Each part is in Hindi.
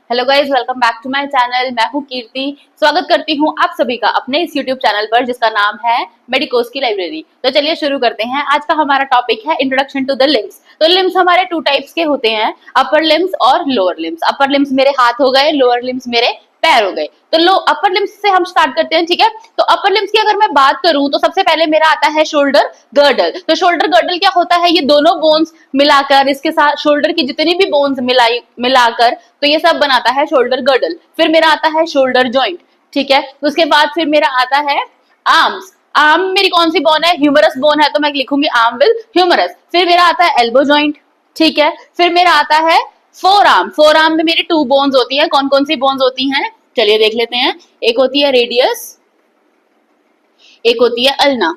Hello guys, welcome back to my channel. मैं हूं कीर्ति। स्वागत करती हूं आप सभी का अपने इस यूट्यूब चैनल पर जिसका नाम है मेडिकोस की लाइब्रेरी। तो चलिए शुरू करते हैं। आज का हमारा टॉपिक है इंट्रोडक्शन टू द लिम्स। तो लिम्स हमारे टू टाइप्स के होते हैं, अपर लिम्स और लोअर लिम्स। अपर लिम्स मेरे हाथ हो गए, लोअर लिम्स मेरे पैर हो गए। तो लो अपर लिम्स से हम स्टार्ट करते हैं, ठीक है। तो अपर लिम्स की अगर मैं बात करूं तो सबसे पहले मेरा आता है शोल्डर गर्डल। तो शोल्डर गर्डल क्या होता है? ये दोनों बोन्स मिलाकर, इसके साथ शोल्डर की जितनी भी बोन्स मिलाकर तो ये सब बनाता है शोल्डर गर्डल। फिर मेरा आता है शोल्डर जॉइंट, ठीक है। उसके बाद फिर मेरा आता है आर्म्स। आर्म मेरी कौन सी बोन है? ह्यूमरस बोन है, तो मैं लिखूंगी आर्म विद ह्यूमरस। फिर मेरा आता है एल्बो जॉइंट, ठीक है। फिर मेरा आता है फोर आर्म। फोर आर्म में मेरी टू बोन्स होती है। कौन कौन सी बोन्स होती हैं? चलिए देख लेते हैं। एक होती है रेडियस, एक होती है अल्ना,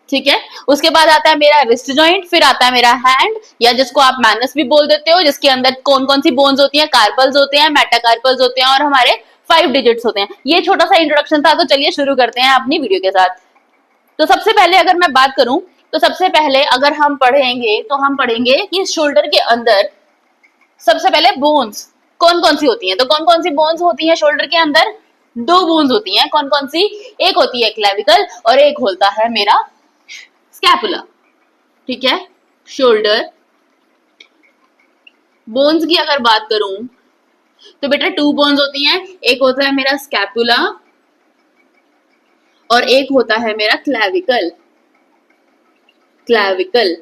ठीक है। उसके बाद आता है मेरा रिस्ट जॉइंट, फिर आता है मेरा हैंड या जिसको आप मैनस भी बोल देते हो, जिसके अंदर कौन कौन सी बोन्स होती हैं? कार्पल्स होते हैं, मेटाकार्पल्स होते हैं और हमारे 5 डिजिट्स होते हैं। ये छोटा सा इंट्रोडक्शन था, तो चलिए शुरू करते हैं अपनी वीडियो के साथ। तो सबसे पहले अगर मैं बात करूं तो सबसे पहले अगर हम पढ़ेंगे तो हम पढ़ेंगे कि शोल्डर के अंदर सबसे पहले बोन्स कौन कौन सी होती हैं। तो कौन कौन सी बोन्स होती हैं शोल्डर के अंदर? 2 बोन्स होती हैं। कौन कौन सी? एक होती है क्लेविकल और एक होता है मेरा स्कैपुला, ठीक है। शोल्डर बोन्स की अगर बात करूं तो बेटा 2 बोन्स होती हैं। एक होता है मेरा स्कैपुला और एक होता है मेरा क्लेविकल। क्लेविकल,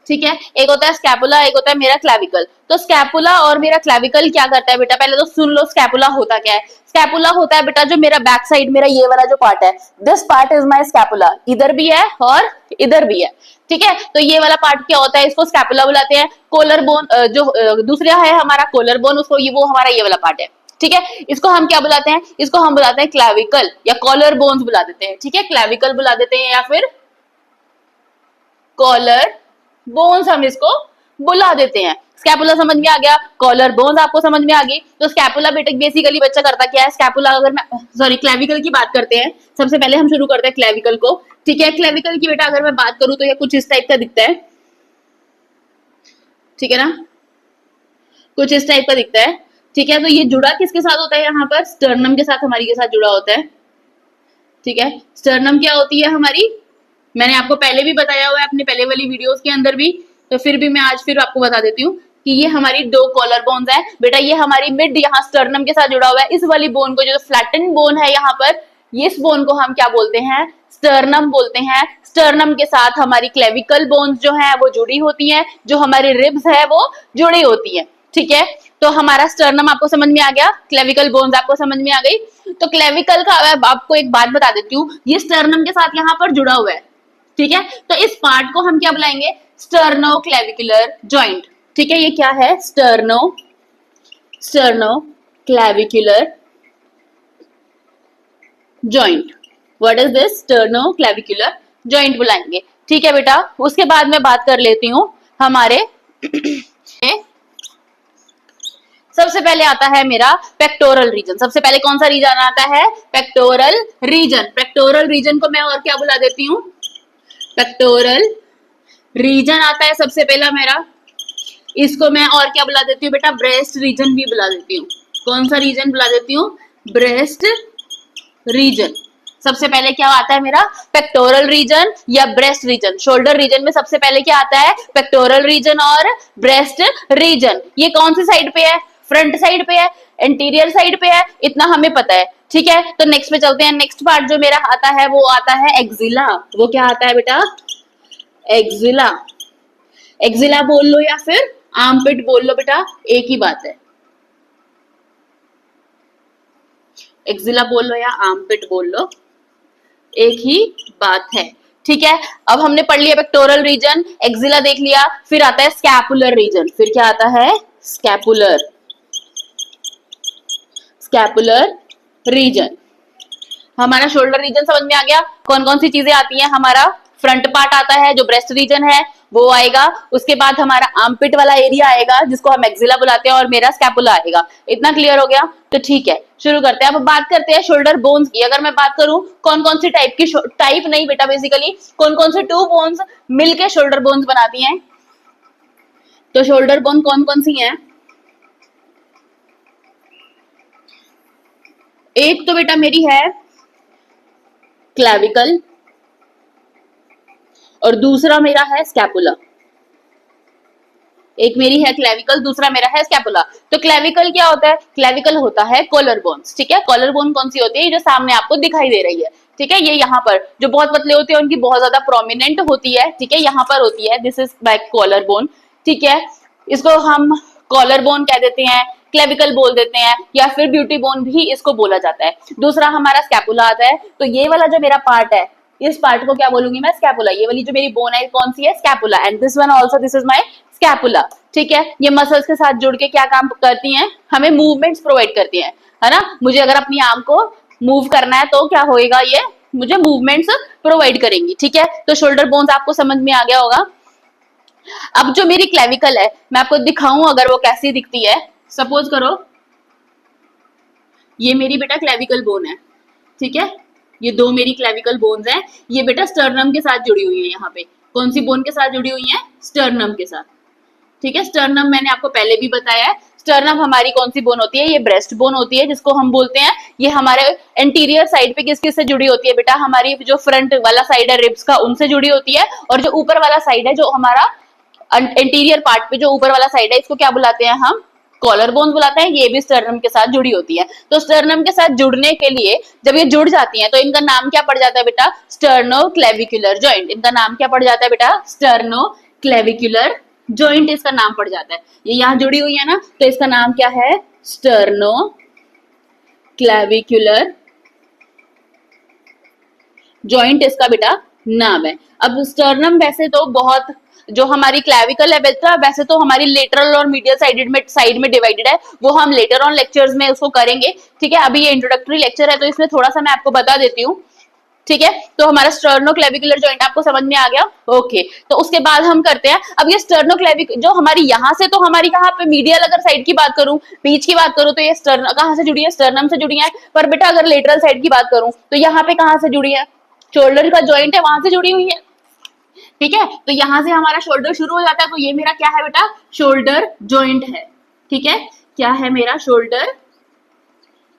ठीक है। एक होता है स्कैपुला, एक होता है मेरा क्लेविकल। तो स्कैपुला और मेरा क्लेविकल क्या करता है बेटा? पहले तो सुन लो स्कैपुला होता क्या है। स्कैपुला होता है बेटा जो मेरा बैक साइड, मेरा ये वाला जो पार्ट है, this part is my scapula. इधर भी है और इधर भी है, ठीक है। तो ये वाला पार्ट क्या होता है? इसको स्कैपुला बुलाते हैं। कोलर बोन जो दूसरा है हमारा कोलर बोन, उसको वो हमारा ये वाला पार्ट है, ठीक है। इसको हम क्या बुलाते हैं? इसको हम बुलाते हैं क्लेविकल या कॉलर बोन्स बुला देते हैं, ठीक है। क्लेविकल बुला देते हैं या फिर कॉलर बोन्स हम इसको बुला देते हैं। स्कैपुला समझ में आ गया, कॉलर बोन्स आपको समझ में आ गई। तो स्कैपुला बेसिकली बच्चा करता क्या है? स्कैपुला अगर मैं क्लेविकल की बात करते हैं, सबसे पहले हम शुरू करते हैं क्लेविकल को, ठीक है। क्लेविकल की बेटा अगर मैं बात करूं तो ये कुछ इस टाइप का दिखता है, ठीक है ना, कुछ इस टाइप का दिखता है, ठीक है। तो ये जुड़ा किसके साथ होता है? यहाँ पर स्टर्नम के साथ, हमारी के साथ जुड़ा होता है, ठीक है। स्टर्नम क्या होती है हमारी? मैंने आपको पहले भी बताया हुआ है अपने पहले वाली वीडियोस के अंदर भी, तो फिर भी मैं आज फिर आपको बता देती हूँ कि ये हमारी 2 कॉलर बोन्स है बेटा। ये हमारी मिड यहाँ स्टर्नम के साथ जुड़ा हुआ है। इस वाली बोन को, जो फ्लैटन बोन है यहाँ पर, इस बोन को हम क्या बोलते हैं? स्टर्नम बोलते हैं। स्टर्नम के साथ हमारी क्लेविकल बोन्स जो है वो जुड़ी होती हैं, जो हमारी रिब्स है वो जुड़ी होती है, ठीक है। तो हमारा स्टर्नम आपको समझ में आ गया, क्लेविकल बोन्स आपको समझ में आ गई। तो क्लेविकल का आपको एक बात बता देती हूँ, ये स्टर्नम के साथ यहाँ पर जुड़ा हुआ है, ठीक है। तो इस पार्ट को हम क्या बुलाएंगे? स्टर्नो क्लेविकुलर जॉइंट, ठीक है। ये क्या है? Sterno clavicular joint. What is this? Sterno clavicular joint बुलाएंगे, ठीक है बेटा। उसके बाद में बात कर लेती हूँ हमारे सबसे पहले आता है मेरा पेक्टोरल रीजन। सबसे पहले कौन सा रीजन आता है? Pectoral reason. पेक्टोरल रीजन को मैं और क्या बुला देती हूँ? पेक्टोरल रीजन आता है सबसे पहला मेरा। इसको मैं और क्या बुला देती हूँ बेटा? ब्रेस्ट रीजन भी बुला देती हूँ। कौन सा रीजन बुला देती हूँ? Breast region. सबसे पहले क्या आता है मेरा? पेक्टोरल रीजन या ब्रेस्ट रीजन। शोल्डर रीजन में सबसे पहले क्या आता है? पेक्टोरल रीजन और ब्रेस्ट रीजन। ये कौन सी साइड पे है? फ्रंट साइड पे है, इंटीरियर साइड पे है, इतना हमें पता है, ठीक है। तो नेक्स्ट पे चलते हैं। नेक्स्ट पार्ट जो मेरा आता है वो आता है एक्सिला। वो क्या आता है बेटा? एक्सिला। एक्सिला बोल लो या फिर आर्मपिट बोल लो बेटा, एक ही बात है। एक्सिला बोल लो या आर्मपिट बोल लो, एक ही बात है, ठीक है। अब हमने पढ़ लिया पेक्टोरल रीजन, एक्सिला देख लिया, फिर आता है स्कैपुलर रीजन। फिर क्या आता है? Scapular region. हमारा शोल्डर रीजन समझ में आ गया। कौन कौन सी चीजें आती हैं? हमारा फ्रंट पार्ट आता है जो ब्रेस्ट रीजन है, वो आएगा। उसके बाद हमारा आर्मपिट वाला एरिया आएगा जिसको हम एक्सिला बुलाते हैं, और मेरा स्कैपुला आएगा। इतना क्लियर हो गया? तो ठीक है, शुरू करते हैं। अब बात करते हैं शोल्डर बोन्स की। अगर मैं बात करूं कौन कौन सी टाइप की, टाइप नहीं बेटा, बेसिकली कौन कौन सी 2 बोन्स मिलके शोल्डर बोन्स बनाती हैं। तो शोल्डर बोन कौन कौन सी हैं? एक तो बेटा मेरी है क्लेविकल और दूसरा मेरा है स्कैपुला। एक मेरी है क्लेविकल, दूसरा मेरा है स्कैपुला। तो क्लेविकल क्या होता है? क्लेविकल होता है कॉलर बोन्स। ठीक है, कॉलर बोन कौन सी होती है? जो सामने आपको दिखाई दे रही है। ठीक है, ये यहाँ पर जो बहुत पतले होते हैं उनकी बहुत ज्यादा प्रोमिनेंट होती है। ठीक है, यहाँ पर होती है, this is my collar bone. ठीक है, इसको हम कॉलर बोन कह देते हैं, क्लेविकल बोल देते हैं, या फिर ब्यूटी बोन भी इसको बोला जाता है। दूसरा हमारा स्कैपुला आता है। तो ये वाला जो मेरा पार्ट है, इस पार्ट को क्या बोलूंगी मैं? स्कैपुला। ये वाली जो मेरी बोन है कौन सी है? Scapula. And this one also, this is my scapula. ठीक है, ये मसल्स के साथ जुड़ के क्या काम करती हैं? हमें मूवमेंट्स प्रोवाइड करती हैं, है ना। मुझे अगर अपनी आर्म को मूव करना है तो क्या होएगा? ये मुझे मूवमेंट्स प्रोवाइड करेंगी। ठीक है, तो शोल्डर बोन्स आपको समझ में आ गया होगा। अब जो मेरी क्लेविकल है, मैं आपको दिखाऊं अगर वो कैसी दिखती है। सपोज करो ये मेरी बेटा क्लेविकल बोन है। ठीक है, ये दो मेरी क्लेविकल बोन्स हैं। ये बेटा स्टर्नम के साथ जुड़ी हुई है। यहाँ पे कौन सी बोन के साथ जुड़ी हुई है? स्टर्नम के साथ। ठीक है, स्टर्नम मैंने आपको पहले भी बताया है। स्टर्नम हमारी कौन सी बोन होती है? ये ब्रेस्ट बोन होती है, जिसको हम बोलते हैं। ये हमारे एंटीरियर साइड पे किस किस से जुड़ी होती है बेटा? हमारी जो फ्रंट वाला साइड है रिब्स का, उनसे जुड़ी होती है। और जो ऊपर वाला साइड है, जो हमारा एंटीरियर पार्ट पे जो ऊपर वाला साइड है, इसको क्या बुलाते हैं हम? कॉलर बोन्स बुलाते हैं। ये भी स्टर्नम के साथ जुड़ी होती है। तो स्टर्नम के साथ जुड़ने के लिए जब ये जुड़ जाती हैं तो इनका नाम क्या पड़ जाता है बेटा? Sternoclavicular joint. इनका नाम क्या पड़ जाता है बेटा? स्टर्नोक्लेविकुलर जॉइंट इसका नाम पड़ जाता है। ये यहाँ जुड़ी हुई है ना, तो इसका नाम क्या है? स्टर्नोक्लेविकुलर जॉइंट इसका बेटा नाम है। अब स्टर्नम वैसे तो बहुत, जो हमारी क्लेविकल है बेटा, वैसे तो हमारी लेटरल और मीडियल साइड में डिवाइडेड है। वो हम लेटर ऑन लेक्चर्स में उसको करेंगे। ठीक है, अभी ये इंट्रोडक्टरी लेक्चर है तो इसमें थोड़ा सा मैं आपको बता देती हूँ। ठीक है, तो हमारा स्टर्नोक्लेविकुलर जॉइंट आपको समझ में आ गया। ओके, तो उसके बाद हम करते हैं अब ये स्टर्नोक्लेविक जो हमारी यहाँ से, तो हमारी कहाँ पे मीडियल अगर साइड की बात करूं, बीच की बात करूं, तो ये स्टर्न कहाँ से जुड़ी है? स्टर्नम से जुड़ी है। पर बेटा अगर लेटरल साइड की बात करूं तो यहाँ पे कहाँ से जुड़ी है? शोल्डर का जॉइंट है, वहां से जुड़ी हुई है। ठीक है, तो यहां से हमारा शोल्डर शुरू हो जाता है। तो ये मेरा क्या है बेटा? शोल्डर जॉइंट है। ठीक है, क्या है मेरा? शोल्डर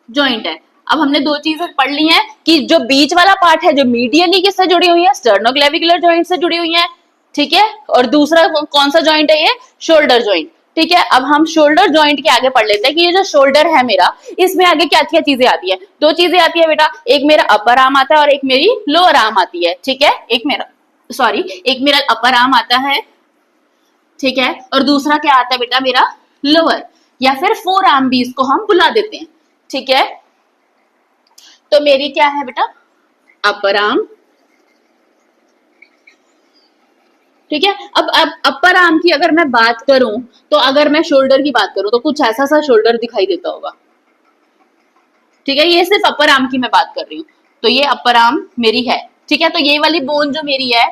जॉइंट है। अब हमने दो चीजें पढ़ ली हैं कि जो बीच वाला पार्ट है, जो मीडियली किससे जुड़ी हुई है? स्टर्नोक्लेविकुलर जॉइंट से जुड़ी हुई है। ठीक है, और दूसरा कौन सा जॉइंट है? ये शोल्डर जॉइंट। ठीक है, अब हम शोल्डर जॉइंट के आगे पढ़ लेते हैं कि ये जो शोल्डर है मेरा, इसमें आगे क्या क्या चीजें आती है? दो चीजें आती है बेटा, एक मेरा अपर आर्म आता है और एक मेरी लोअर आर्म आती है। ठीक है, एक मेरा अपर आर्म आता है। ठीक है, और दूसरा क्या आता है बेटा? मेरा लोअर या फिर फोर आर्म भी इसको हम बुला देते हैं। ठीक है, तो मेरी क्या है बेटा? Upper arm. ठीक है, अब अपर आर्म की अगर मैं बात करूं, तो अगर मैं शोल्डर की बात करूं तो कुछ ऐसा सा शोल्डर दिखाई देता होगा। ठीक है, ये सिर्फ अपर आर्म की मैं बात कर रही हूँ। तो ये अपर आर्म मेरी है। ठीक है, तो ये वाली बोन जो मेरी है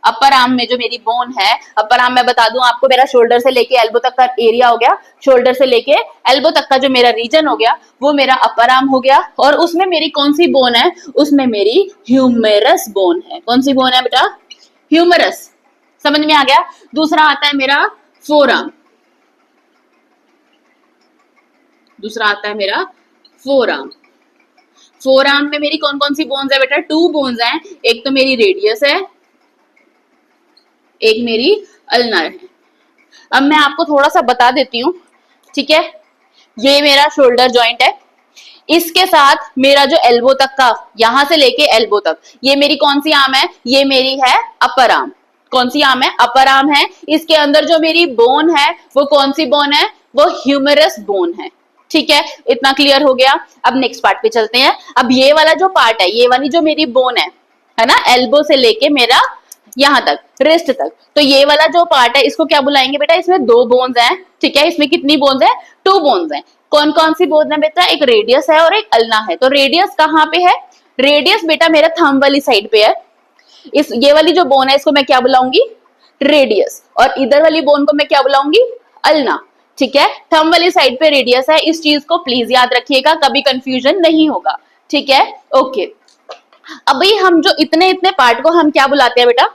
अपर आर्म में, जो मेरी बोन है अपर आर्म, मैं बता दूं आपको, मेरा शोल्डर से लेके एल्बो तक का एरिया हो गया। शोल्डर से लेके एल्बो तक का जो मेरा रीजन हो गया, वो मेरा अपर आर्म हो गया। और उसमें मेरी कौन सी बोन है? उसमें मेरी ह्यूमेरस बोन है। कौन सी बोन है बेटा? ह्यूमेरस। समझ में आ गया। दूसरा आता है मेरा फोर आर्म। दूसरा आता है मेरा फोर आर्म। फोर आर्म में मेरी कौन कौन सी बोन्स है बेटा? टू बोन्स हैं। एक तो मेरी रेडियस है, एक मेरी अल्नर है। अब मैं आपको थोड़ा सा बता देती हूँ। ठीक है, ये मेरा शोल्डर जॉइंट है। इसके साथ मेरा जो एल्बो तक का, यहां से लेके एल्बो तक, ये मेरी कौन सी आर्म है? ये मेरी है अपर आर्म। कौन सी आर्म है? अपर आर्म है। इसके अंदर जो मेरी बोन है वो कौन सी बोन है? वो ह्यूमेरस बोन है। ठीक है, इतना क्लियर हो गया। अब नेक्स्ट पार्ट पे चलते हैं। अब ये वाला जो पार्ट है, ये वाली जो मेरी बोन है ना, एल्बो से लेके मेरा यहां तक, रिस्ट तक, तो ये वाला जो पार्ट है इसको क्या बुलाएंगे बेटा? इसमें दो बोन्स हैं। ठीक है, इसमें कितनी बोन्स है? टू बोन्स हैं। कौन कौन सी बोन्स है बेटा? एक रेडियस है और एक अल्ना है। तो रेडियस कहाँ पे है? रेडियस बेटा मेरा थंब वाली साइड पे है। ये वाली जो बोन है इसको मैं क्या बुलाऊंगी? रेडियस। और इधर वाली बोन को मैं क्या बुलाऊंगी? अल्ना। ठीक है, थंब वाली साइड पे रेडियस है। इस चीज को प्लीज याद रखिएगा, कभी कंफ्यूजन नहीं होगा। ठीक है, ओके। अभी हम जो इतने इतने पार्ट को हम क्या बुलाते हैं बेटा?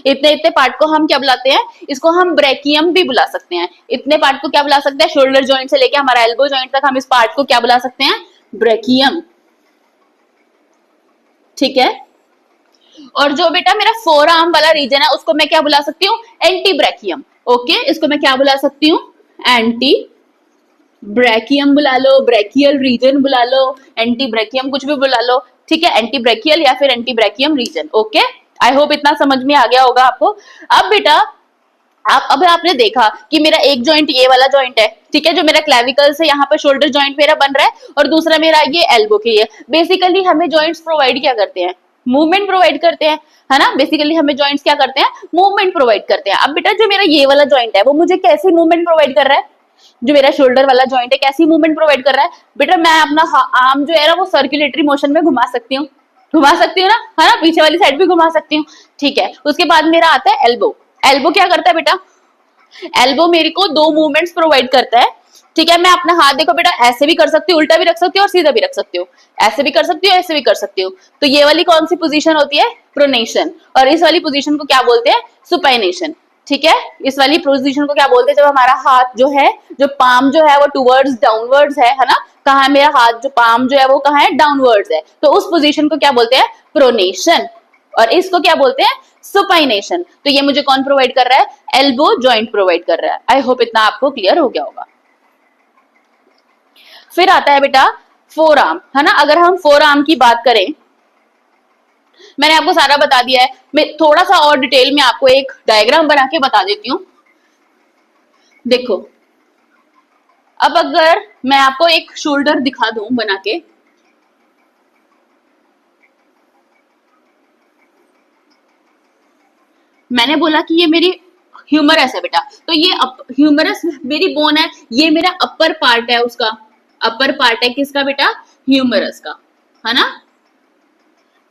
इतने इतने पार्ट को हम क्या बुलाते हैं? इसको हम ब्रेकियम भी बुला सकते हैं। इतने पार्ट को क्या बुला सकते हैं? शोल्डर जॉइंट से लेके हमारा एल्बो जॉइंट तक हम इस पार्ट को क्या बुला सकते हैं? ब्रेकियम। ठीक है। और जो बेटा मेरा फोर आर्म वाला रीजन है उसको मैं क्या बुला सकती हूँ, एंटी ब्रैकियम। ओके, इसको मैं क्या बुला सकती हूँ, एंटी ब्रैकियम बुला लो, ब्रैकियल रीजन बुला लो, एंटी ब्रैकियम कुछ भी बुला लो, ठीक है, एंटी ब्रैकियल या फिर antebrachium region. Okay, I hope इतना समझ में आ गया होगा आपको। अब बेटा अब आपने देखा कि मेरा एक जॉइंट ये वाला जॉइंट है, ठीक है, जो मेरा क्लेविकल से यहाँ पर शोल्डर जॉइंट मेरा बन रहा है, और दूसरा मेरा ये एल्बो के है। बेसिकली हमें जॉइंट्स प्रोवाइड क्या करते हैं, मूवमेंट प्रोवाइड करते हैं, है ना। बेसिकली हमें जॉइंट्स क्या करते हैं, मूवमेंट प्रोवाइड करते हैं। अब बेटा जो मेरा ये वाला जॉइंट है वो मुझे कैसी मूवमेंट प्रोवाइड कर रहा है, जो मेरा शोल्डर वाला जॉइंट है कैसी मूवमेंट प्रोवाइड कर रहा है, बेटा मैं अपना आर्म जो है ना वो सर्कुलेटरी मोशन में घुमा सकती हूँ, घुमा सकती हूँ ना, है ना, पीछे वाली साइड भी घुमा सकती हूँ, ठीक है। उसके बाद मेरा आता है एल्बो। एल्बो क्या करता है बेटा, एल्बो मेरे को दो मूवमेंट्स प्रोवाइड करता है, ठीक है। मैं अपना हाथ देखो बेटा ऐसे भी कर सकती हूँ, उल्टा भी रख सकती हूँ और सीधा भी रख सकती हूँ, ऐसे भी कर सकती हूँ, ऐसे भी कर सकती हूँ। तो ये वाली कौन सी पोजीशन होती है, प्रोनेशन, और इस वाली पोजीशन को क्या बोलते हैं, सुपाइनेशन, ठीक है। इस वाली पोजीशन को क्या बोलते हैं, जब हमारा हाथ जो है, जो पाम जो है वो टूवर्ड्स डाउनवर्ड्स है ना, कहा है मेरा हाथ, जो पाम जो है वो कहाँ है, डाउनवर्ड्स है, तो उस पोजीशन को क्या बोलते हैं, प्रोनेशन, और इसको क्या बोलते हैं, सुपाइनेशन। तो ये मुझे कौन प्रोवाइड कर रहा है, एल्बो जॉइंट प्रोवाइड कर रहा है। आई होप इतना आपको क्लियर हो गया होगा। फिर आता है बेटा फोर आर्म, है ना। अगर हम फोर आर्म की बात करें, मैंने आपको सारा बता दिया है, मैं थोड़ा सा और डिटेल में आपको एक डायग्राम बना के बता देती हूँ। देखो, अब अगर मैं आपको एक शोल्डर दिखा दूं बना के, मैंने बोला कि ये मेरी ह्यूमरस है बेटा, तो ये ह्यूमरस मेरी बोन है, ये मेरा अपर पार्ट है, उसका अपर पार्ट है किसका बेटा, ह्यूमरस का, है ना,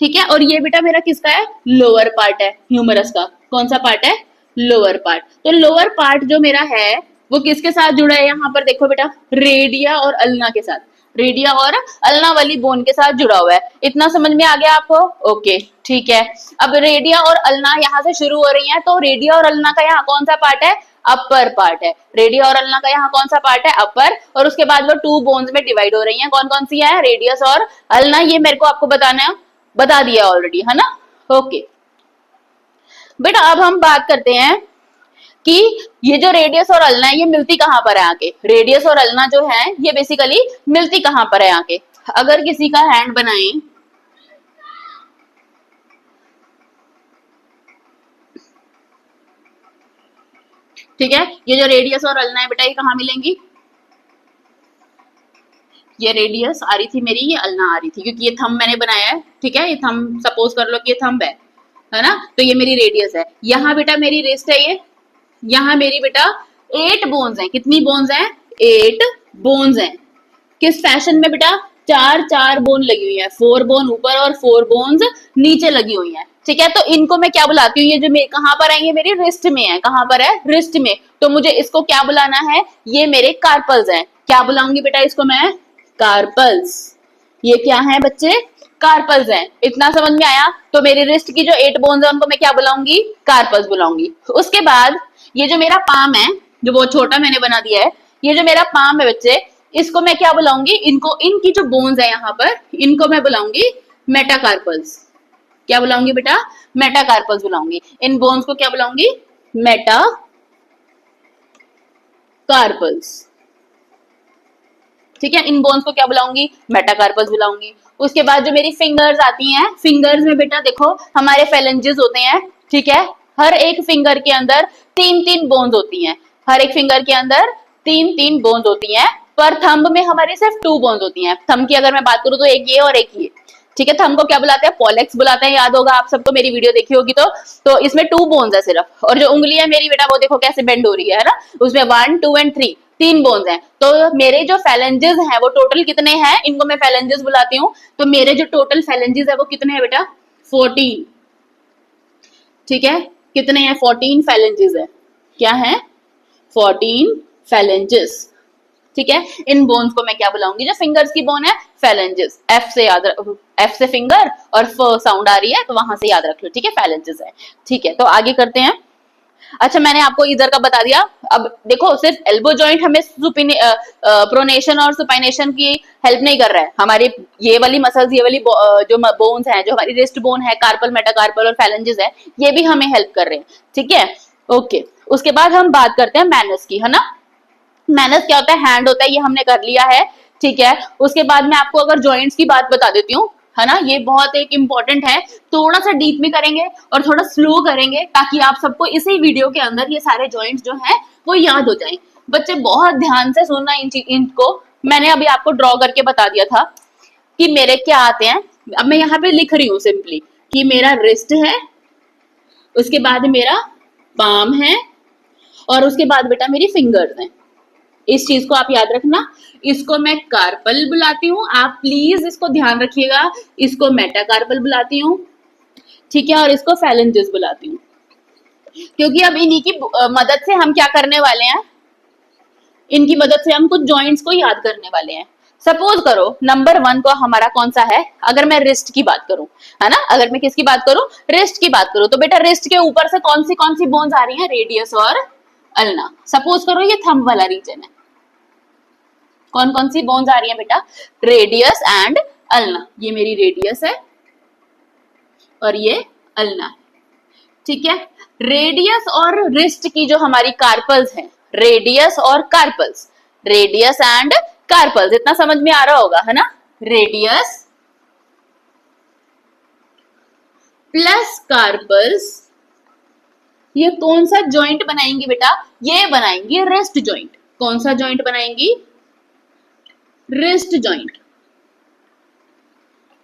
ठीक है। और ये बेटा मेरा किसका है, लोअर पार्ट है ह्यूमरस का, कौन सा पार्ट है, लोअर पार्ट। तो लोअर पार्ट जो मेरा है वो किसके साथ जुड़ा है, यहाँ पर देखो बेटा, रेडिया और अल्ना के साथ, रेडिया और अल्ना वाली बोन के साथ जुड़ा हुआ है। इतना समझ में आ गया आपको, ओके, ठीक है। अब रेडिया और अल्ना यहाँ से शुरू हो रही हैं, तो रेडिया और अल्ना का यहाँ कौन सा पार्ट है, अपर पार्ट है। रेडिया और अल्ना का यहाँ कौन सा पार्ट है, अपर, और उसके बाद वो टू बोन्स में डिवाइड हो रही हैं, कौन कौन सी है, रेडियस और अल्ना। ये मेरे को आपको बताना है, बता दिया ऑलरेडी, है ना, ओके बेटा। अब हम बात करते हैं कि ये जो रेडियस और अल्ना है ये मिलती कहां पर है आके, रेडियस और अल्ना जो है ये बेसिकली मिलती कहां पर है आके। अगर किसी का हैंड बनाए, ठीक है, ये जो रेडियस और अल्ना है बेटा ये कहां मिलेंगी, ये रेडियस आ रही थी मेरी, ये अल्ना आ रही थी, क्योंकि ये थंब मैंने बनाया है, ठीक है, ये थंब सपोज कर लो कि ये थंब है ना, तो ये मेरी रेडियस है। यहाँ बेटा मेरी रिस्ट है, ये यहाँ मेरी बेटा 8 बोन्स हैं, कितनी बोन्स हैं, 8 बोन्स हैं। किस फैशन में बेटा, 4 बोन लगी हुई है, 4 बोन ऊपर और 4 बोन्स नीचे लगी हुई हैं, ठीक है। तो इनको मैं क्या बुलाती हूँ, ये जो कहां पर है, ये मेरी रिस्ट में है, कहां पर है, रिस्ट में। तो मुझे इसको क्या बुलाना है, ये मेरे कार्पल्स हैं। क्या बुलाऊंगी बेटा इसको मैं, कार्पल्स। ये क्या है बच्चे, कार्पल्स हैं। इतना समझ में आया। तो मेरी रिस्ट की जो 8 बोन्स है उनको मैं क्या बुलाऊंगी, कार्पल्स बुलाऊंगी। उसके बाद ये जो मेरा पाम है, जो बहुत छोटा मैंने बना दिया है, ये जो मेरा पाम है बच्चे, इसको मैं क्या बुलाऊंगी, इनको, इनकी जो बोन्स है यहाँ पर, इनको मैं बुलाऊंगी मेटाकार्पल्स। क्या बुलाऊंगी बेटा, मेटाकार्पल्स बुलाऊंगी। इन बोन्स को क्या बुलाऊंगी, मेटाकार्पल्स, ठीक है। इन बोन्स को क्या बुलाऊंगी, मेटाकार्पल्स बुलाऊंगी। उसके बाद जो मेरी फिंगर्स आती हैं, फिंगर्स में बेटा देखो हमारे फेलेंजेस होते हैं, ठीक है। हर एक फिंगर के अंदर 3-3 बोन्स होती हैं, हर एक फिंगर के अंदर 3-3 बोन्स होती हैं, पर थंब में हमारे सिर्फ 2 बोन्स होती हैं। थंब की अगर मैं बात करूं तो एक ये और एक ये, ठीक है। थंब को क्या बुलाते हैं, पॉलेक्स बुलाते हैं, याद होगा आप सबको, मेरी वीडियो देखी होगी तो इसमें 2 बोन्स है सिर्फ, और जो उंगली है मेरी बेटा वो देखो कैसे बेंड हो रही है ना, उसमें 1, 2 एंड 3 3 बोन्स हैं। तो मेरे जो फैलेंजेस हैं वो टोटल कितने हैं, इनको मैं फैलेंजेस बुलाती हूँ। तो मेरे जो टोटल फैलेंजेस है वो कितने हैं बेटा, 14, ठीक है। कितने हैं, 14 फैलेंजेस है। क्या है, 14 फैलेंजेस, ठीक है। इन बोन्स को मैं क्या बुलाऊंगी, जो फिंगर्स की बोन है, फैलेंजेस। एफ से याद, एफ से फिंगर और फ साउंड आ रही है तो वहां से याद रख लो, ठीक है, फैलेंजेस है, ठीक है। तो आगे करते हैं। अच्छा मैंने आपको इधर का बता दिया। अब देखो सिर्फ एल्बो जॉइंट हमें प्रोनेशन और सुपाइनेशन की हेल्प नहीं कर रहा है, हमारी ये वाली मसल्स, ये वाली जो बोन्स हैं, जो हमारी रिस्ट बोन है, कार्पल, मेटाकार्पल और फैलेंजेस है, ये भी हमें हेल्प कर रहे हैं, ठीक है। ओके, उसके बाद हम बात करते हैं मैनस की, है ना। मैनस क्या होता है, हैंड होता है, ये हमने कर लिया है, ठीक है। उसके बाद मैं आपको अगर जॉइंट्स की बात बता देती हूँ, है ना, ये बहुत एक इंपॉर्टेंट है, थोड़ा सा डीप में करेंगे और थोड़ा स्लो करेंगे ताकि आप सबको इसी वीडियो के अंदर ये सारे जॉइंट्स जो हैं वो याद हो जाएं। बच्चे बहुत ध्यान से सुनना इनको, मैंने अभी आपको ड्रॉ करके बता दिया था कि मेरे क्या आते हैं। अब मैं यहाँ पे लिख रही हूँ सिंपली कि मेरा रिस्ट है, उसके बाद मेरा पाम है, और उसके बाद बेटा मेरी फिंगर्स हैं। इस चीज को आप याद रखना, इसको मैं कार्पल बुलाती हूँ, आप प्लीज इसको ध्यान रखिएगा, इसको मेटाकार्पल बुलाती हूँ, ठीक है, और इसको फैलेंजेस बुलाती हूँ, क्योंकि अब इन्हीं की मदद से हम क्या करने वाले हैं, इनकी मदद से हम कुछ जॉइंट्स को याद करने वाले हैं। सपोज करो नंबर 1 को हमारा कौन सा है, अगर मैं रिस्ट की बात करूं, है ना, अगर मैं किसकी बात करूं, रिस्ट की बात करूं, तो बेटा रिस्ट के ऊपर से कौन सी बोन्स आ रही हैं, रेडियस और अल्ना। सपोज करो ये थंब वाला रीजन है, कौन सी बोन्स आ रही है बेटा, रेडियस एंड अल्ना। ये मेरी रेडियस है और ये अल्ना है, ठीक है। रेडियस और रिस्ट की जो हमारी कार्पल्स हैं, रेडियस और कार्पल्स, रेडियस एंड कार्पल्स, इतना समझ में आ रहा होगा, है ना। रेडियस प्लस कार्पल्स, ये कौन सा जॉइंट बनाएंगे बेटा, ये बनाएंगे रिस्ट जॉइंट। कौन सा जॉइंट बनाएंगी, रिस्ट जॉइंट,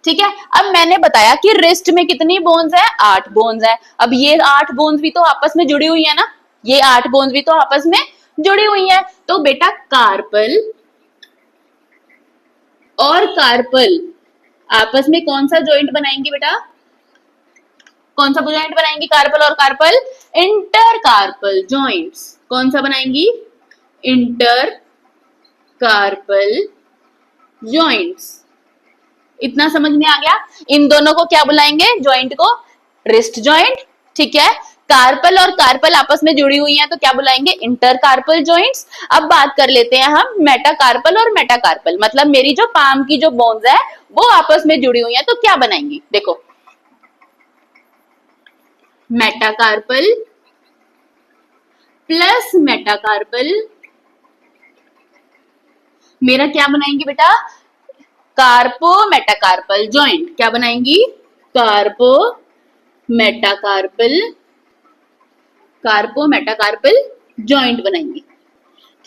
ठीक है। अब मैंने बताया कि रिस्ट में कितनी बोन्स है, 8 बोन्स है। अब ये 8 बोन्स भी तो आपस में जुड़ी हुई है ना, ये 8 बोन्स भी तो आपस में जुड़ी हुई है। तो बेटा कार्पल और कार्पल आपस में कौन सा जॉइंट बनाएंगे बेटा, कौन सा जॉइंट बनाएंगी, कार्पल और कार्पल, इंटर कार्पल जॉइंट्स। कौन सा बनाएंगी, इंटर कार्पल जॉइंट्स। इतना समझ में आ गया। इन दोनों को क्या बुलाएंगे, जॉइंट को रिस्ट जॉइंट, ठीक है। कार्पल और कार्पल आपस में जुड़ी हुई हैं तो क्या बुलाएंगे, इंटर कार्पल जॉइंट्स। अब बात कर लेते हैं हम मेटाकार्पल और मेटाकार्पल, मतलब मेरी जो पाम की जो बोन्स है वो आपस में जुड़ी हुई हैं तो क्या बनाएंगी, देखो मेटाकार्पल प्लस मेटाकार्पल, मेरा क्या बनाएंगी बेटा, कार्पो मेटाकार्पल जॉइंट। क्या बनाएंगी, कार्पो मेटाकार्पल, कार्पो मेटाकार्पल जॉइंट बनाएंगी,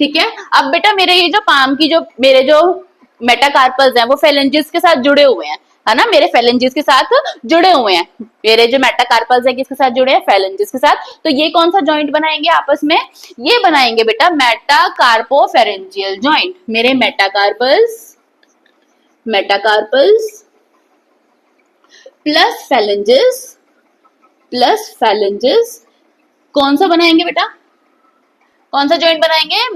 ठीक है। अब बेटा मेरे ये जो पाम की जो मेरे जो मेटाकार्पल्स हैं वो फैलेंजेस के साथ जुड़े हुए हैं, है ना, मेरे फैलेंजेस के साथ जुड़े हुए हैं। मेरे जो मेटाकार्पल्स है किसके साथ जुड़े हैं, फैलेंजेस के साथ। तो ये कौन सा जॉइंट बनाएंगे आपस में, ये बनाएंगे बेटा मेटाकार्पोफेरेंजियल जॉइंट। मेरे मेटाकार्पल्स प्लस फैलेंजेस कौन सा बनाएंगे बेटा, कौन सा जॉइंट बनाएंगे,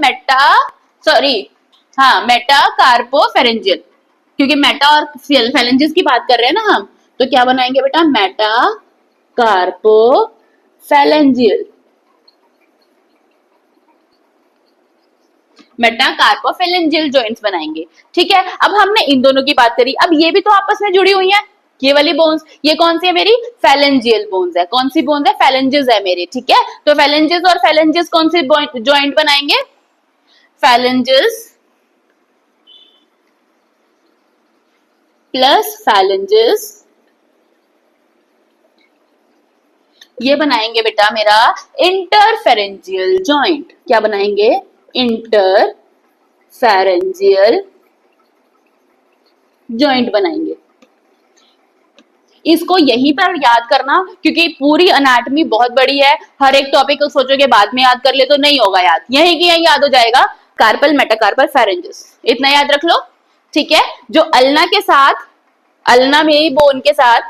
मेटाकार्पोफेरेंजियल, क्योंकि मेटा और फैलेंजेस की बात कर रहे हैं ना हम, तो क्या बनाएंगे बेटा, मेटाकार्पोफेरेंजियल, मेटाकार्पोफेरेंजियल जॉइंट्स बनाएंगे, ठीक है। अब हमने इन दोनों की बात करी, अब ये भी तो आपस में जुड़ी हुई हैं, ये वाली बोन्स, ये कौन सी है मेरी, फैलेंजियल बोन्स है। कौन सी बोन्स है, फैलेंजेस है मेरी, ठीक है। तो फैलेंजेस और फैलेंजेस कौन से जॉइंट बनाएंगे, फैलेंजेस प्लस फैलेंजेस, ये बनाएंगे बेटा मेरा इंटरफेरेंजियल जॉइंट। क्या बनाएंगे, इंटरफेरेंजियल जॉइंट बनाएंगे। इसको यहीं पर याद करना, क्योंकि पूरी अनाटमी बहुत बड़ी है, हर एक टॉपिक को सोचोगे बाद में याद कर ले तो नहीं होगा याद, यहीं की यहीं याद हो जाएगा, कार्पल मेटाकार्पल फेरेंजिस, इतना याद रख लो, ठीक है। जो अल्ना के साथ, अल्ना मेरी बोन के साथ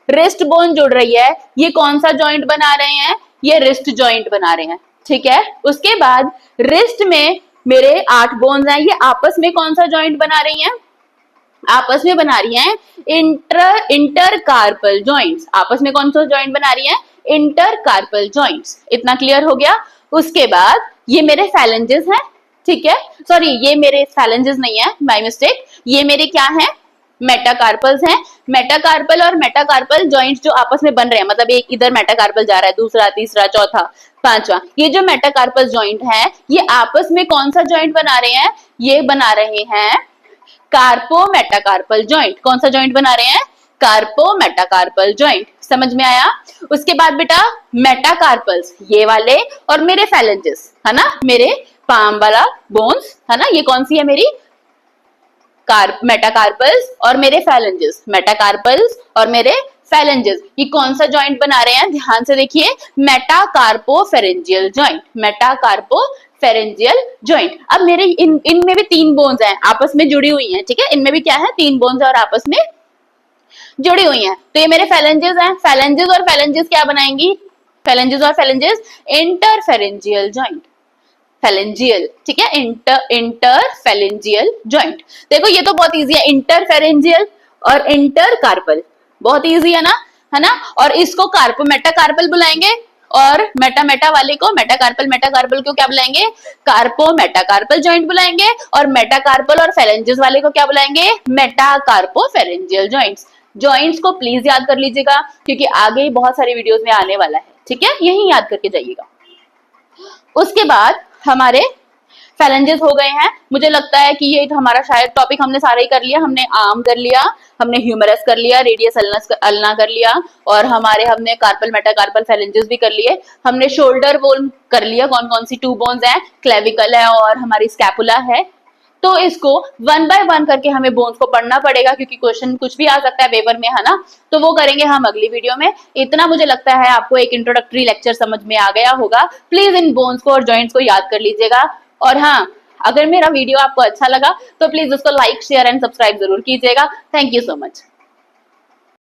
रिस्ट बोन जुड़ रही है, ये कौन सा जॉइंट बना रहे हैं, ये रिस्ट जॉइंट बना रहे हैं, ठीक है। उसके बाद रिस्ट में मेरे 8 बोन्स हैं, ये आपस में कौन सा जॉइंट बना रही हैं, आपस में बना रही हैं इंटरकार्पल जॉइंट्स। आपस में कौन सा जॉइंट बना रही हैं? Intercarpal joints. इतना क्लियर हो गया। उसके बाद ये मेरे फैलेंजेस हैं, ठीक है, सॉरी ये मेरे फैलेंजेस नहीं है, बाय मिस्टेक, ये मेरे क्या हैं? मेटाकार्पल्स हैं। मेटाकार्पल और मेटाकार्पल जॉइंट्स जो आपस में बन रहे हैं, मतलब एक इधर मेटाकार्पल जा रहा है, दूसरा, तीसरा, चौथा, पांचवा, ये जो मेटाकार्पल जॉइंट है ये आपस में कौन सा जॉइंट बना रहे हैं? ये बना रहे हैं कार्पो मेटाकार्पल जॉइंट। कौन सा जॉइंट बना रहे हैं? कार्पो मेटाकार्पल जॉइंट। समझ में आया? उसके बाद बेटा मेटाकार्पल्स ये वाले और मेरे फैलेंजेस है ना, मेरे पाम वाला बोन्स है ना, ये कौन सी है मेरी? मेटाकार्पल्स और मेरे फैलेंजेस। मेटाकार्पल्स और मेरे फैलेंजेस ये कौन सा जॉइंट बना रहे हैं? ध्यान से देखिए, मेटाकार्पोफेरेंजियल जॉइंट। मेटाकार्पोफेरेंजियल जॉइंट। अब मेरे इनमें भी 3 बोन्स हैं, आपस में जुड़ी हुई हैं, ठीक है, इनमें भी क्या है? 3 बोन्स और आपस में जुड़ी हुई हैं। तो ये मेरे फैलेंजेस हैं। फैलेंजेस और फैलेंजेस क्या बनाएंगी? फैलेंजेस और फैलेंजेस इंटरफेरेंजियल जॉइंट। फेलेंजियल, ठीक है, इंटरफेरेंजियल जॉइंट। देखो ये तो बहुत इजी है, इंटरफेरेंजियल और इंटरकार्पल, बहुत इजी है ना, और इसको कार्पो मेटाकार्पल बुलाएंगे और मेटा वाले को मेटाकार्पल को क्या बुलाएंगे? कार्पो मेटाकार्पल जॉइंट बुलाएंगे। और मेटाकार्पल और फेरेंजेस वाले को क्या बुलाएंगे? मेटाकार्पोफेरेंजियल जॉइंट्स। जॉइंट्स को प्लीज याद कर लीजिएगा क्योंकि आगे बहुत सारी वीडियोस में आने वाला है, ठीक है, यही याद करके जाइएगा। उसके बाद हमारे फैलेंजेस हो गए हैं। मुझे लगता है कि ये हमारा शायद टॉपिक हमने सारा ही कर लिया। हमने आर्म कर लिया, हमने ह्यूमरस कर लिया, रेडियस अल्ना कर लिया, और हमने कार्पल मेटाकार्पल फैलेंजेस भी कर लिए। हमने शोल्डर बोन कर लिया, कौन कौन सी 2 बोन्स हैं? क्लेविकल है और हमारी स्कैपुला है। तो इसको 1 बाय 1 करके हमें बोन्स को पढ़ना पड़ेगा क्योंकि क्वेश्चन कुछ भी आ सकता है पेपर में, है ना। तो वो करेंगे हम अगली वीडियो में। इतना मुझे लगता है आपको एक इंट्रोडक्टरी लेक्चर समझ में आ गया होगा। प्लीज इन बोन्स को और जॉइंट्स को याद कर लीजिएगा। और हाँ, अगर मेरा वीडियो आपको अच्छा लगा तो प्लीज उसको लाइक, शेयर एंड सब्सक्राइब जरूर कीजिएगा। Thank you so much.